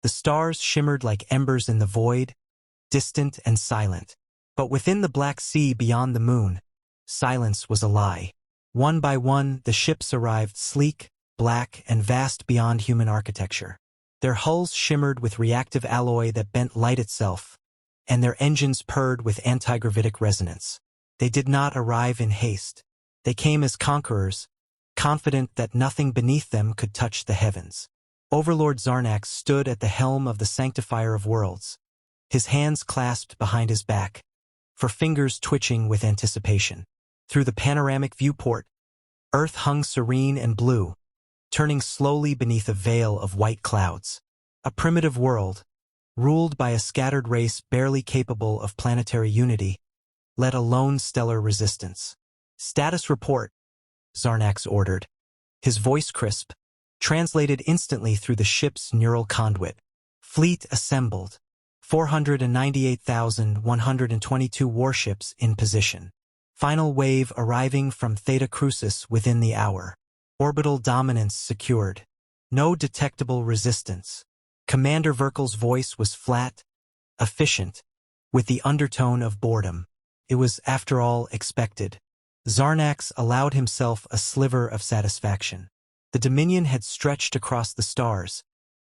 The stars shimmered like embers in the void, distant and silent. But within the black sea beyond the moon, silence was a lie. One by one, the ships arrived sleek, black, and vast beyond human architecture. Their hulls shimmered with reactive alloy that bent light itself, and their engines purred with anti-gravitic resonance. They did not arrive in haste. They came as conquerors, confident that nothing beneath them could touch the heavens. Overlord Zarnax stood at the helm of the Sanctifier of Worlds, his hands clasped behind his back, for fingers twitching with anticipation. Through the panoramic viewport, Earth hung serene and blue, turning slowly beneath a veil of white clouds. A primitive world, ruled by a scattered race barely capable of planetary unity, led a lone stellar resistance. "Status report," Zarnax ordered, his voice crisp, translated instantly through the ship's neural conduit. "Fleet assembled. 498,122 warships in position. Final wave arriving from Theta Crucis within the hour. Orbital dominance secured. No detectable resistance." Commander Verkel's voice was flat, efficient, with the undertone of boredom. It was, after all, expected. Zarnax allowed himself a sliver of satisfaction. The Dominion had stretched across the stars,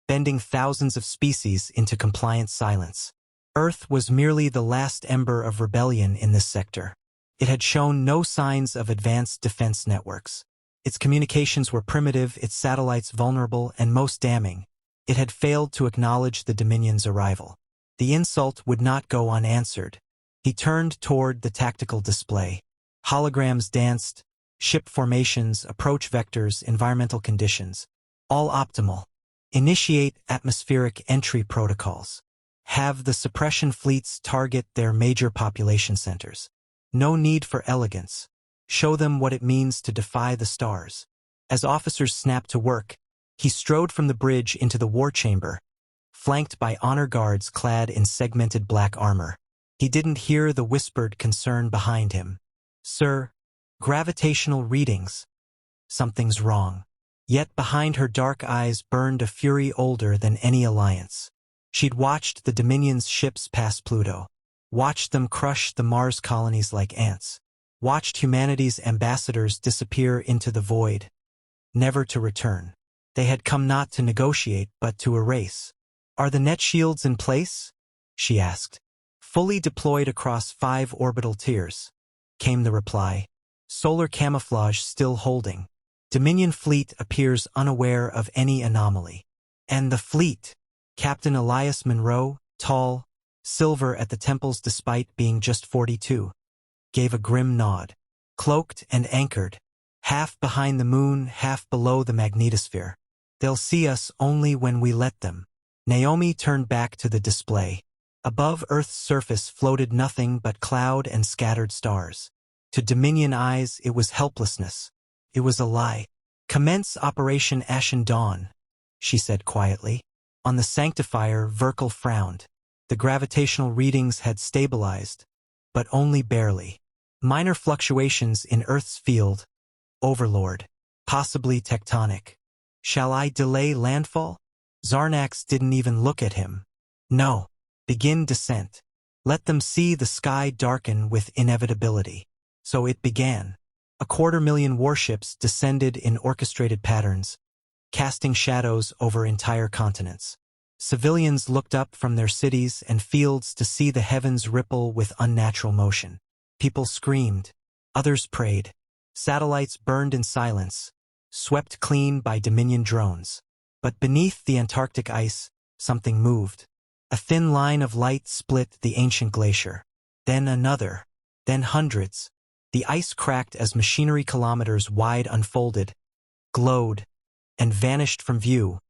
bending thousands of species into compliant silence. Earth was merely the last ember of rebellion in this sector. It had shown no signs of advanced defense networks. Its communications were primitive, its satellites vulnerable, and most damning, it had failed to acknowledge the Dominion's arrival. The insult would not go unanswered. He turned toward the tactical display. Holograms danced, ship formations, approach vectors, environmental conditions, all optimal. Initiate atmospheric entry protocols. Have the suppression fleets target their major population centers. No need for elegance. Show them what it means to defy the stars. As officers snapped to work, he strode from the bridge into the war chamber, flanked by honor guards clad in segmented black armor. He didn't hear the whispered concern behind him. "Sir, gravitational readings. Something's wrong." Yet behind her dark eyes burned a fury older than any alliance. She'd watched the Dominion's ships pass Pluto, watched them crush the Mars colonies like ants, watched humanity's ambassadors disappear into the void, never to return. They had come not to negotiate, but to erase. "Are the net shields in place?" she asked. "Fully deployed across 5 orbital tiers," came the reply. "Solar camouflage still holding. Dominion fleet appears unaware of any anomaly." "And the fleet?" Captain Elias Monroe, tall, silver at the temples despite being just 42, gave a grim nod. "Cloaked and anchored. Half behind the moon, half below the magnetosphere. They'll see us only when we let them." Naomi turned back to the display. Above Earth's surface floated nothing but cloud and scattered stars. To Dominion eyes, it was helplessness. It was a lie. "Commence Operation Ashen Dawn," she said quietly. On the Sanctifier, Verkel frowned. The gravitational readings had stabilized, but only barely. Minor fluctuations in Earth's field. Overlord. Possibly tectonic. "Shall I delay landfall?" Zarnax didn't even look at him. "No. Begin descent. Let them see the sky darken with inevitability." So it began. 250,000 warships descended in orchestrated patterns, casting shadows over entire continents. Civilians looked up from their cities and fields to see the heavens ripple with unnatural motion. People screamed. Others prayed. Satellites burned in silence, swept clean by Dominion drones. But beneath the Antarctic ice, something moved. A thin line of light split the ancient glacier. Then another. Then hundreds. The ice cracked as machinery kilometers wide unfolded, glowed, and vanished from view,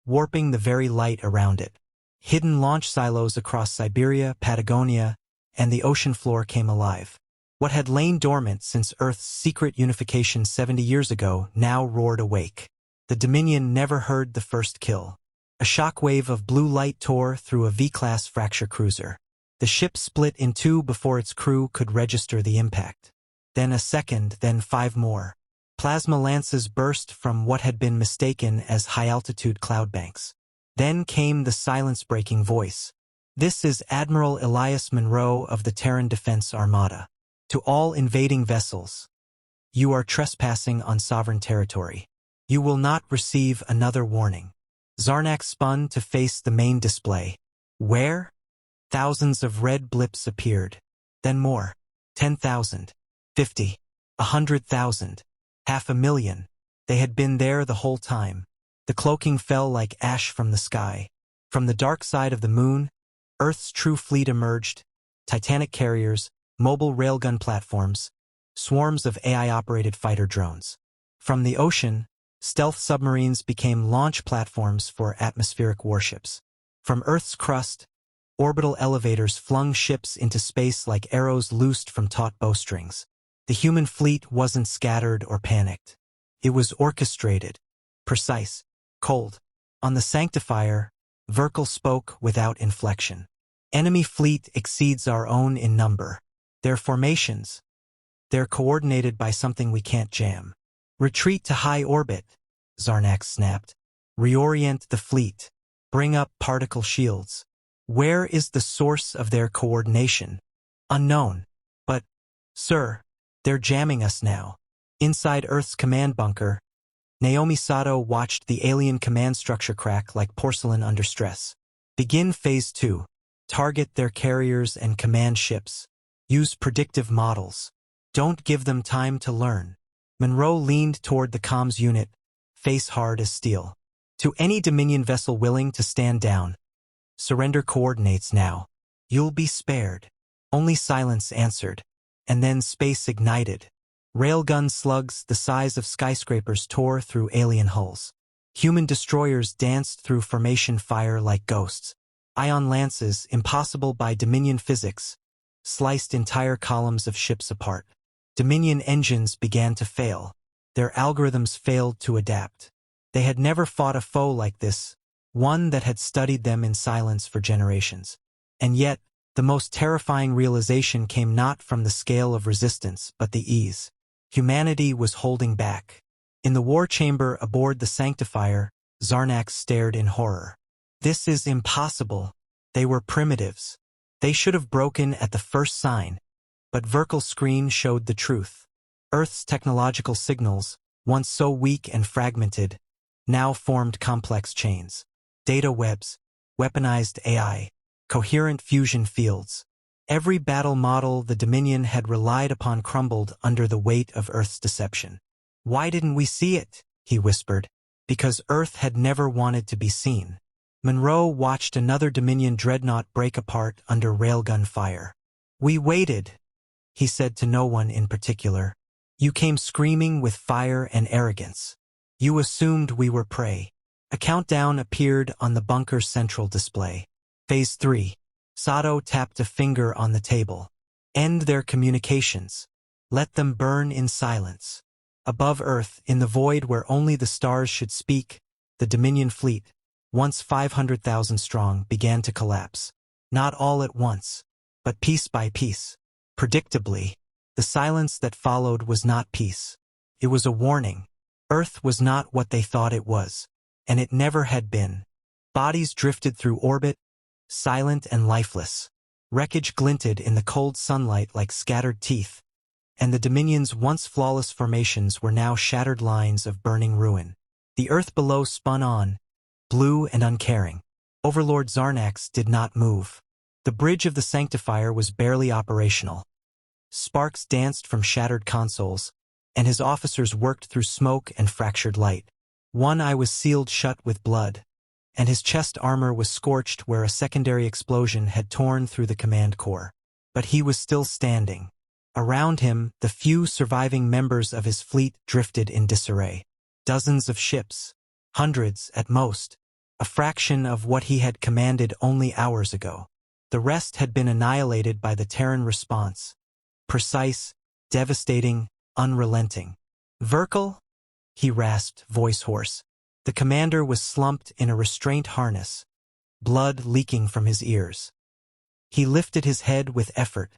warping the very light around it. Hidden launch silos across Siberia, Patagonia, and the ocean floor came alive. What had lain dormant since Earth's secret unification 70 years ago now roared awake. The Dominion never heard the first kill. A shockwave of blue light tore through a V-class fracture cruiser. The ship split in 2 before its crew could register the impact. Then a second, then 5 more. Plasma lances burst from what had been mistaken as high-altitude cloud banks. Then came the silence-breaking voice. "This is Admiral Elias Monroe of the Terran Defense Armada. To all invading vessels, you are trespassing on sovereign territory. You will not receive another warning." Zarnak spun to face the main display. Where? Thousands of red blips appeared. Then more. 10,000. 50. 100,000. 500,000. They had been there the whole time. The cloaking fell like ash from the sky. From the dark side of the moon, Earth's true fleet emerged. Titanic carriers, mobile railgun platforms, swarms of AI-operated fighter drones. From the ocean, stealth submarines became launch platforms for atmospheric warships. From Earth's crust, orbital elevators flung ships into space like arrows loosed from taut bowstrings. The human fleet wasn't scattered or panicked. It was orchestrated, precise, cold. On the Sanctifier, Verkal spoke without inflection. "Enemy fleet exceeds our own in number. Their formations, they're coordinated by something we can't jam. Retreat to high orbit," Zarnak snapped. "Reorient the fleet. Bring up particle shields." Where is the source of their coordination? Unknown. But, sir, they're jamming us now. Inside Earth's command bunker, Naomi Sato watched the alien command structure crack like porcelain under stress. "Begin Phase 2. Target their carriers and command ships. Use predictive models. Don't give them time to learn." Monroe leaned toward the comms unit, face hard as steel. "To any Dominion vessel willing to stand down, surrender coordinates now. You'll be spared." Only silence answered, and then space ignited. Railgun slugs the size of skyscrapers tore through alien hulls. Human destroyers danced through formation fire like ghosts. Ion lances, impossible by Dominion physics, sliced entire columns of ships apart. Dominion engines began to fail. Their algorithms failed to adapt. They had never fought a foe like this, one that had studied them in silence for generations. And yet, the most terrifying realization came not from the scale of resistance, but the ease. Humanity was holding back. In the war chamber aboard the Sanctifier, Zarnak stared in horror. "This is impossible. They were primitives. They should have broken at the first sign." But Verkal's screen showed the truth. Earth's technological signals, once so weak and fragmented, now formed complex chains. Data webs, weaponized AI, coherent fusion fields. Every battle model the Dominion had relied upon crumbled under the weight of Earth's deception. "Why didn't we see it?" he whispered. "Because Earth had never wanted to be seen." Monroe watched another Dominion dreadnought break apart under railgun fire. "We waited," he said to no one in particular. "You came screaming with fire and arrogance. You assumed we were prey." A countdown appeared on the bunker's central display. Phase 3. Sato tapped a finger on the table. "End their communications. Let them burn in silence." Above Earth, in the void where only the stars should speak, the Dominion fleet, once 500,000 strong, began to collapse. Not all at once, but piece by piece. Predictably, the silence that followed was not peace. It was a warning. Earth was not what they thought it was, and it never had been. Bodies drifted through orbit, silent and lifeless. Wreckage glinted in the cold sunlight like scattered teeth, and the Dominion's once flawless formations were now shattered lines of burning ruin. The Earth below spun on, blue and uncaring. Overlord Zarnax did not move. The bridge of the Sanctifier was barely operational. Sparks danced from shattered consoles, and his officers worked through smoke and fractured light. One eye was sealed shut with blood, and his chest armor was scorched where a secondary explosion had torn through the command core. But he was still standing. Around him, the few surviving members of his fleet drifted in disarray. Dozens of ships, hundreds at most, a fraction of what he had commanded only hours ago. The rest had been annihilated by the Terran response. Precise, devastating, unrelenting. "Verkal?" he rasped, voice hoarse. The commander was slumped in a restraint harness, blood leaking from his ears. He lifted his head with effort,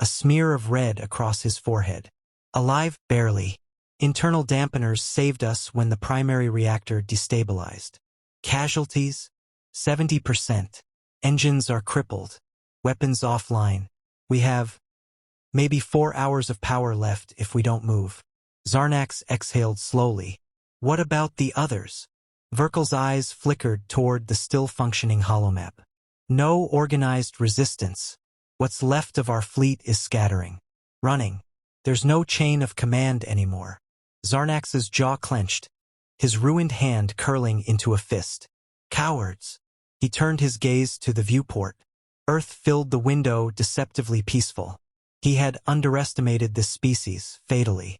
a smear of red across his forehead. "Alive, barely. Internal dampeners saved us when the primary reactor destabilized." "Casualties?" 70%. Engines are crippled. Weapons offline. We have maybe 4 hours of power left if we don't move. Zarnax exhaled slowly. What about the others? Verkel's eyes flickered toward the still-functioning holomap. No organized resistance. What's left of our fleet is scattering. Running. There's no chain of command anymore. Zarnax's jaw clenched, his ruined hand curling into a fist. Cowards. He turned his gaze to the viewport. Earth filled the window, deceptively peaceful. He had underestimated this species, fatally.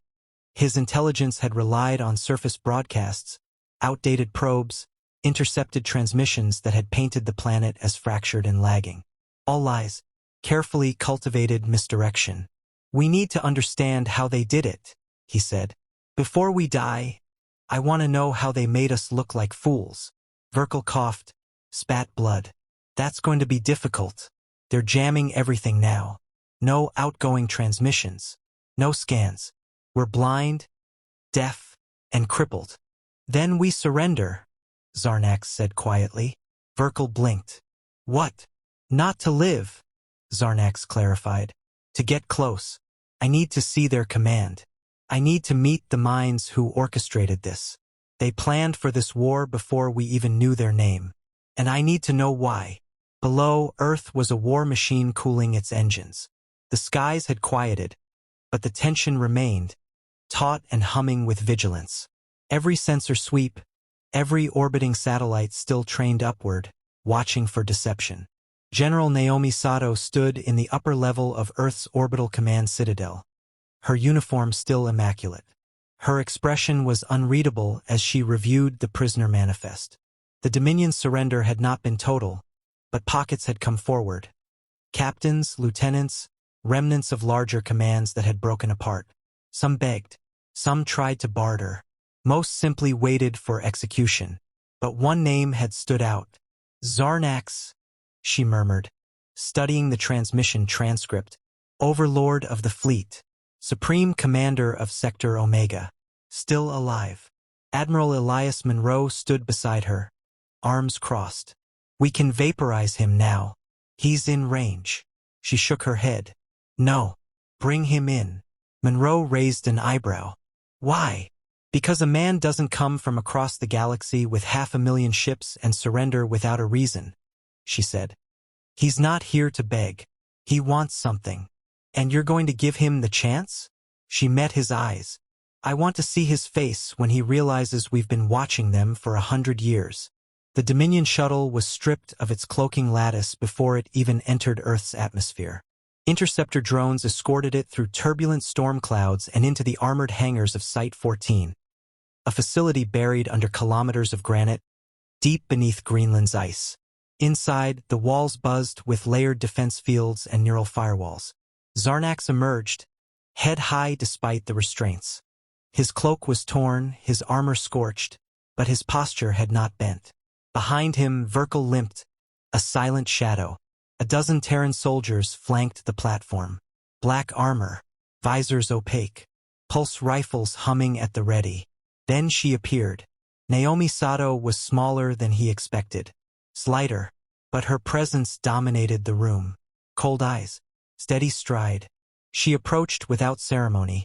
His intelligence had relied on surface broadcasts, outdated probes, intercepted transmissions that had painted the planet as fractured and lagging. All lies. Carefully cultivated misdirection. We need to understand how they did it, he said. Before we die, I want to know how they made us look like fools. Verkel coughed, spat blood. That's going to be difficult. They're jamming everything now. No outgoing transmissions. No scans. We're blind, deaf, and crippled. Then we surrender, Zarnax said quietly. Verkel blinked. What? Not to live, Zarnax clarified. To get close. I need to see their command. I need to meet the minds who orchestrated this. They planned for this war before we even knew their name. And I need to know why. Below, Earth was a war machine cooling its engines. The skies had quieted, but the tension remained, taut and humming with vigilance. Every sensor sweep, every orbiting satellite still trained upward, watching for deception. General Naomi Sato stood in the upper level of Earth's orbital command citadel, her uniform still immaculate. Her expression was unreadable as she reviewed the prisoner manifest. The Dominion's surrender had not been total, but pockets had come forward. Captains, lieutenants, remnants of larger commands that had broken apart. Some begged, some tried to barter. Most simply waited for execution. But one name had stood out. Zarnax, she murmured, studying the transmission transcript. Overlord of the fleet. Supreme Commander of Sector Omega. Still alive. Admiral Elias Monroe stood beside her, arms crossed. We can vaporize him now. He's in range. She shook her head. No. Bring him in. Monroe raised an eyebrow. Why? Because a man doesn't come from across the galaxy with 500,000 ships and surrender without a reason, she said. He's not here to beg. He wants something. And you're going to give him the chance? She met his eyes. I want to see his face when he realizes we've been watching them for 100 years. The Dominion shuttle was stripped of its cloaking lattice before it even entered Earth's atmosphere. Interceptor drones escorted it through turbulent storm clouds and into the armored hangars of Site 14, a facility buried under kilometers of granite, deep beneath Greenland's ice. Inside, the walls buzzed with layered defense fields and neural firewalls. Zarnax emerged, head high despite the restraints. His cloak was torn, his armor scorched, but his posture had not bent. Behind him, Verkel limped, a silent shadow. A dozen Terran soldiers flanked the platform. Black armor, visors opaque, pulse rifles humming at the ready. Then she appeared. Naomi Sato was smaller than he expected. Slighter, but her presence dominated the room. Cold eyes, steady stride. She approached without ceremony,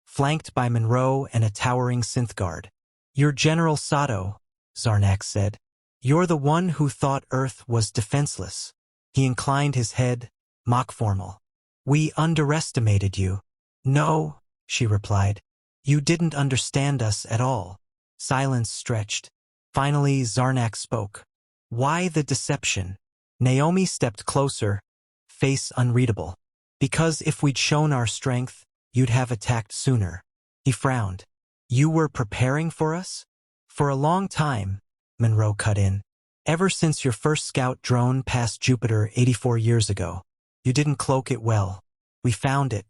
flanked by Monroe and a towering synth guard. You're General Sato, Zarnax said. You're the one who thought Earth was defenseless. He inclined his head, mock formal. We underestimated you. No, she replied. You didn't understand us at all. Silence stretched. Finally, Zarnax spoke. Why the deception? Naomi stepped closer, face unreadable. Because if we'd shown our strength, you'd have attacked sooner. He frowned. You were preparing for us? For a long time, Monroe cut in. Ever since your first scout drone passed Jupiter 84 years ago. You didn't cloak it well. We found it.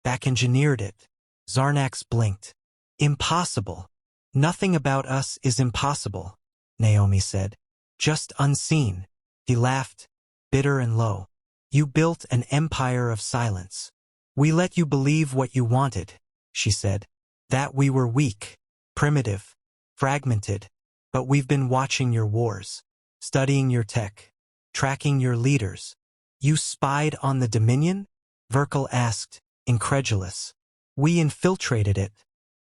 Back-engineered it. Zarnax blinked. Impossible. Nothing about us is impossible, Naomi said. Just unseen. He laughed, bitter and low. You built an empire of silence. We let you believe what you wanted, she said. That we were weak, primitive, fragmented. But we've been watching your wars. studying your tech, tracking your leaders. You spied on the Dominion? Verkal asked, incredulous. We infiltrated it,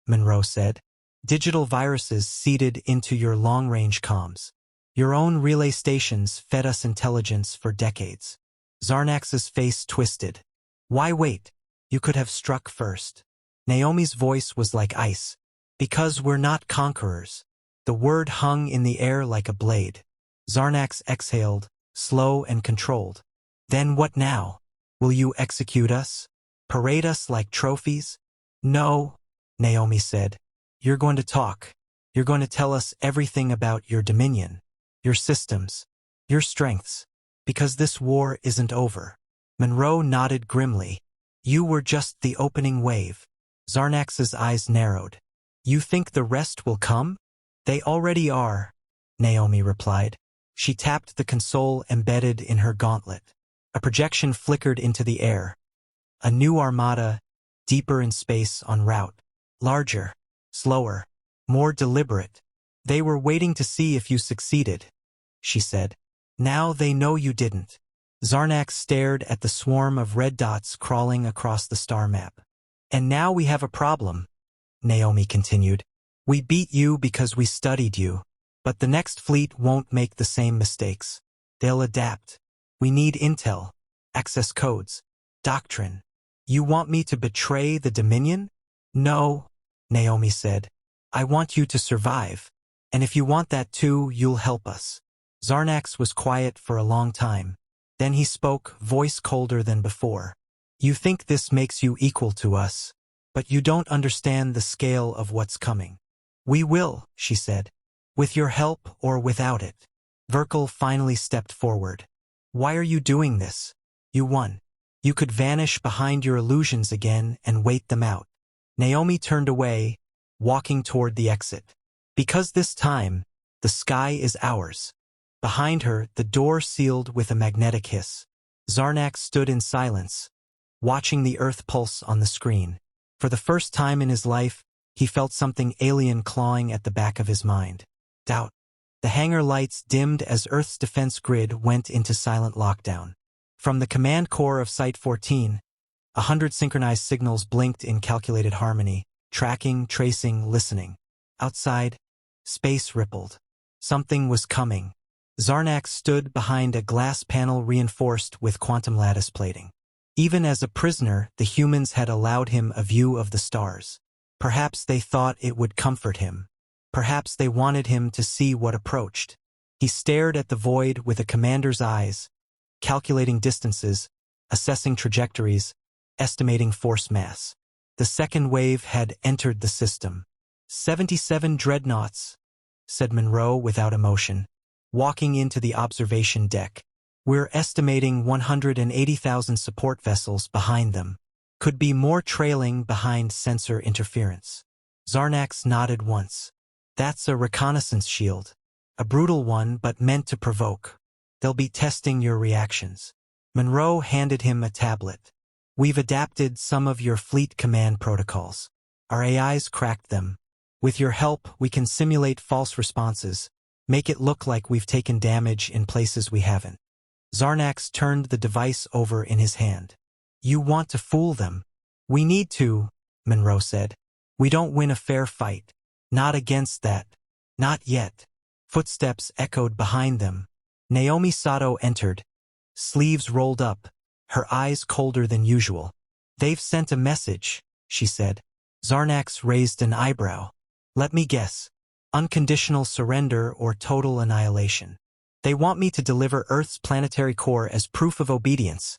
Monroe said. Digital viruses seeded into your long-range comms. Your own relay stations fed us intelligence for decades. Zarnax's face twisted. Why wait? You could have struck first. Naomi's voice was like ice. Because we're not conquerors. The word hung in the air like a blade. Zarnax exhaled, slow and controlled. Then what now? Will you execute us? Parade us like trophies? No, Naomi said. You're going to talk. You're going to tell us everything about your dominion, your systems, your strengths. Because this war isn't over. Monroe nodded grimly. You were just the opening wave. Zarnax's eyes narrowed. You think the rest will come? They already are, Naomi replied. She tapped the console embedded in her gauntlet. A projection flickered into the air. A new armada, deeper in space en route. Larger, slower, more deliberate. They were waiting to see if you succeeded, she said. Now they know you didn't. Zarnax stared at the swarm of red dots crawling across the star map. And now we have a problem, Naomi continued. We beat you because we studied you. But the next fleet won't make the same mistakes. They'll adapt. We need intel, access codes, doctrine. You want me to betray the Dominion? No, Naomi said. I want you to survive. And if you want that too, you'll help us. Zarnax was quiet for a long time. Then he spoke, voice colder than before. You think this makes you equal to us, but you don't understand the scale of what's coming. We will, she said. With your help or without it. Verkal finally stepped forward. Why are you doing this? You won. You could vanish behind your illusions again and wait them out. Naomi turned away, walking toward the exit. Because this time, the sky is ours. Behind her, the door sealed with a magnetic hiss. Zarnax stood in silence, watching the earth pulse on the screen. For the first time in his life, he felt something alien clawing at the back of his mind. Doubt. The hangar lights dimmed as Earth's defense grid went into silent lockdown. From the command core of Site 14, 100 synchronized signals blinked in calculated harmony, tracking, tracing, listening. Outside, space rippled. Something was coming. Zarnax stood behind a glass panel reinforced with quantum lattice plating. Even as a prisoner, the humans had allowed him a view of the stars. Perhaps they thought it would comfort him. Perhaps they wanted him to see what approached. He stared at the void with a commander's eyes, calculating distances, assessing trajectories, estimating force mass. The second wave had entered the system. 77 dreadnoughts, said Monroe without emotion, walking into the observation deck. We're estimating 180,000 support vessels behind them. Could be more trailing behind sensor interference. Zarnax nodded once. That's a reconnaissance shield. A brutal one, but meant to provoke. They'll be testing your reactions. Monroe handed him a tablet. We've adapted some of your fleet command protocols. Our AIs cracked them. With your help, we can simulate false responses, make it look like we've taken damage in places we haven't. Zarnax turned the device over in his hand. You want to fool them? We need to, Monroe said. We don't win a fair fight. Not against that. Not yet. Footsteps echoed behind them. Naomi Sato entered, sleeves rolled up, her eyes colder than usual. They've sent a message, she said. Zarnax raised an eyebrow. Let me guess. Unconditional surrender or total annihilation. They want me to deliver Earth's planetary core as proof of obedience,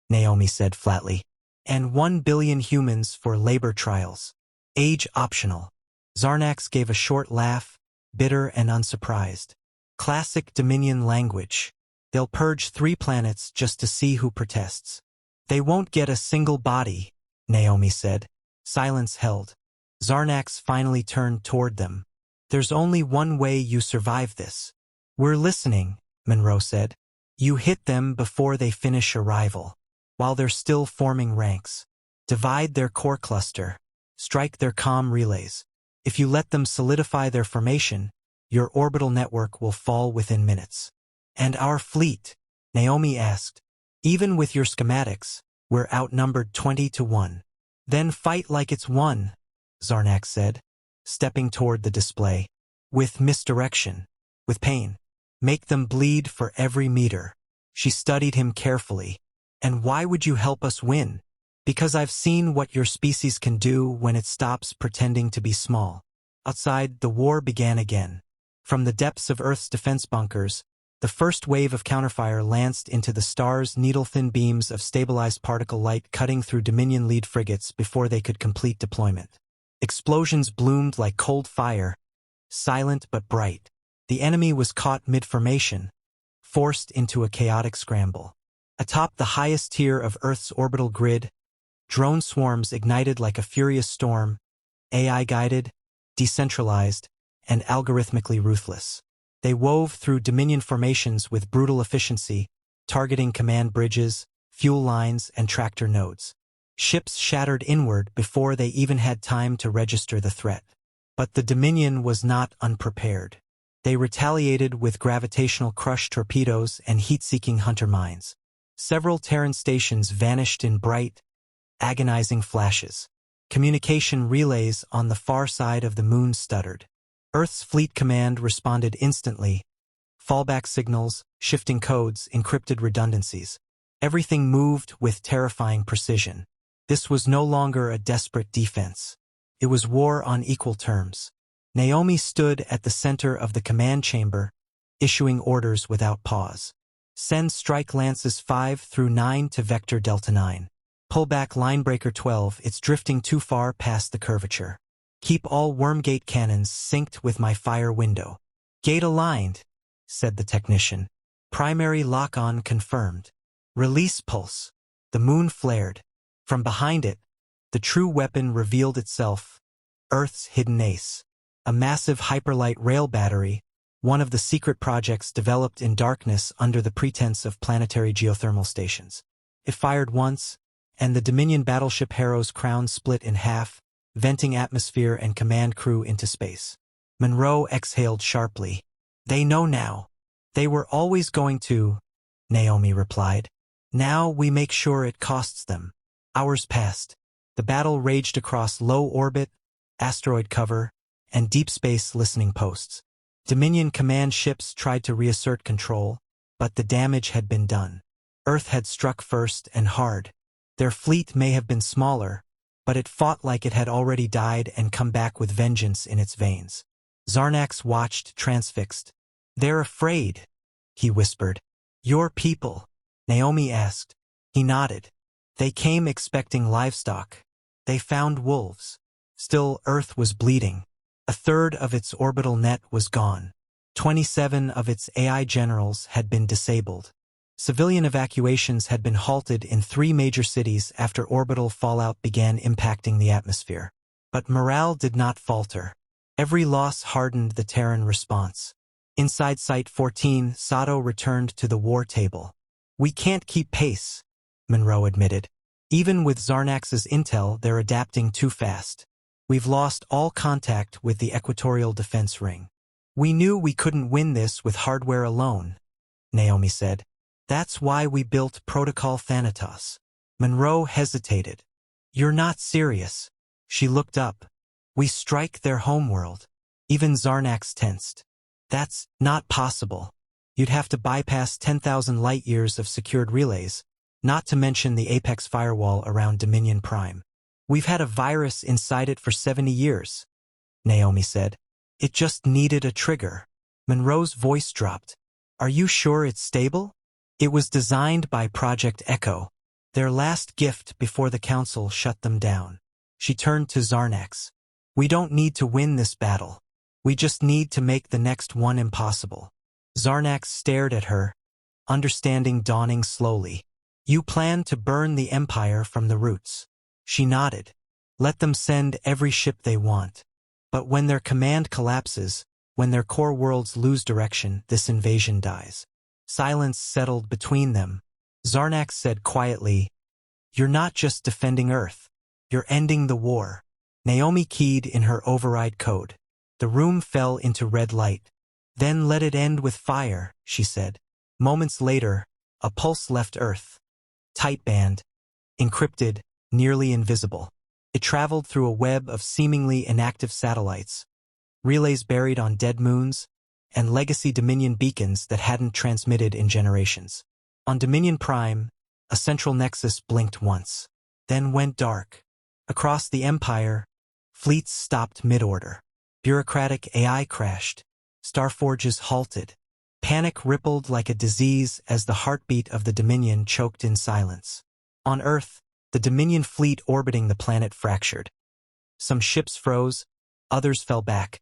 Naomi said flatly. And 1 billion humans for labor trials. Age optional. Zarnax gave a short laugh, bitter and unsurprised. Classic Dominion language. They'll purge 3 planets just to see who protests. They won't get a single body, Naomi said. Silence held. Zarnax finally turned toward them. There's only one way you survive this. We're listening, Monroe said. You hit them before they finish arrival. While they're still forming ranks. Divide their core cluster. Strike their comm relays. If you let them solidify their formation, your orbital network will fall within minutes. And our fleet? Naomi asked. Even with your schematics, we're outnumbered 20-1. Then fight like it's won, Zarnak said, stepping toward the display. With misdirection. With pain. Make them bleed for every meter. She studied him carefully. And why would you help us win? Because I've seen what your species can do when it stops pretending to be small. Outside, the war began again. From the depths of Earth's defense bunkers, the first wave of counterfire lanced into the star's needle-thin beams of stabilized particle light cutting through Dominion lead frigates before they could complete deployment. Explosions bloomed like cold fire, silent but bright. The enemy was caught mid-formation, forced into a chaotic scramble. Atop the highest tier of Earth's orbital grid, drone swarms ignited like a furious storm, AI-guided, decentralized, and algorithmically ruthless. They wove through Dominion formations with brutal efficiency, targeting command bridges, fuel lines, and tractor nodes. Ships shattered inward before they even had time to register the threat. But the Dominion was not unprepared. They retaliated with gravitational crush torpedoes and heat-seeking hunter mines. Several Terran stations vanished in bright, agonizing flashes. Communication relays on the far side of the moon stuttered. Earth's Fleet Command responded instantly. Fallback signals, shifting codes, encrypted redundancies. Everything moved with terrifying precision. This was no longer a desperate defense. It was war on equal terms. Naomi stood at the center of the command chamber, issuing orders without pause. Send strike lances 5 through 9 to Vector Delta 9. Pull back Linebreaker 12, it's drifting too far past the curvature. Keep all Wormgate cannons synced with my fire window. Gate aligned, said the technician. Primary lock-on confirmed. Release pulse. The moon flared. From behind it, the true weapon revealed itself. Earth's hidden ace. A massive hyperlight rail battery, one of the secret projects developed in darkness under the pretense of planetary geothermal stations. It fired once, and the Dominion battleship Harrow's crown split in half, venting atmosphere and command crew into space. Monroe exhaled sharply. They know now. They were always going to, Naomi replied. Now we make sure it costs them. Hours passed. The battle raged across low orbit, asteroid cover, and deep space listening posts. Dominion command ships tried to reassert control, but the damage had been done. Earth had struck first and hard. Their fleet may have been smaller, but it fought like it had already died and come back with vengeance in its veins. Zarnax watched transfixed. They're afraid, he whispered. Your people? Naomi asked. He nodded. They came expecting livestock. They found wolves. Still, Earth was bleeding. A third of its orbital net was gone. 27 of its AI generals had been disabled. Civilian evacuations had been halted in 3 major cities after orbital fallout began impacting the atmosphere. But morale did not falter. Every loss hardened the Terran response. Inside Site 14, Sato returned to the war table. We can't keep pace, Monroe admitted. Even with Zarnax's intel, they're adapting too fast. We've lost all contact with the Equatorial Defense Ring. We knew we couldn't win this with hardware alone, Naomi said. That's why we built Protocol Thanatos. Monroe hesitated. You're not serious. She looked up. We strike their homeworld. Even Zarnax tensed. That's not possible. You'd have to bypass 10,000 light-years of secured relays, not to mention the apex firewall around Dominion Prime. We've had a virus inside it for 70 years, Naomi said. It just needed a trigger. Monroe's voice dropped. Are you sure it's stable? It was designed by Project Echo, their last gift before the Council shut them down. She turned to Zarnax. We don't need to win this battle. We just need to make the next one impossible. Zarnax stared at her, understanding dawning slowly. You plan to burn the Empire from the roots. She nodded. Let them send every ship they want. But when their command collapses, when their core worlds lose direction, this invasion dies. Silence settled between them. Zarnax said quietly, You're not just defending Earth. You're ending the war. Naomi keyed in her override code. The room fell into red light. Then let it end with fire, she said. Moments later, a pulse left Earth. Tight band, encrypted, nearly invisible. It traveled through a web of seemingly inactive satellites, relays buried on dead moons, and legacy Dominion beacons that hadn't transmitted in generations. On Dominion Prime, a central nexus blinked once, then went dark. Across the Empire, fleets stopped mid-order. Bureaucratic AI crashed. Starforges halted. Panic rippled like a disease as the heartbeat of the Dominion choked in silence. On Earth, the Dominion fleet orbiting the planet fractured. Some ships froze, others fell back.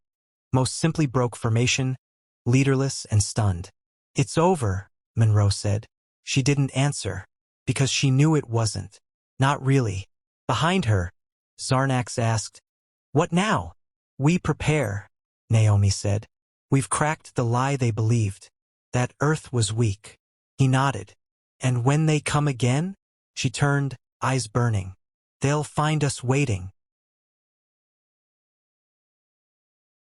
Most simply broke formation, leaderless and stunned. "It's over," Monroe said. She didn't answer, because she knew it wasn't. Not really. Behind her, Zarnax asked, "What now?" "We prepare," Naomi said. "We've cracked the lie they believed, that Earth was weak." He nodded. "And when they come again?" She turned, eyes burning. "They'll find us waiting.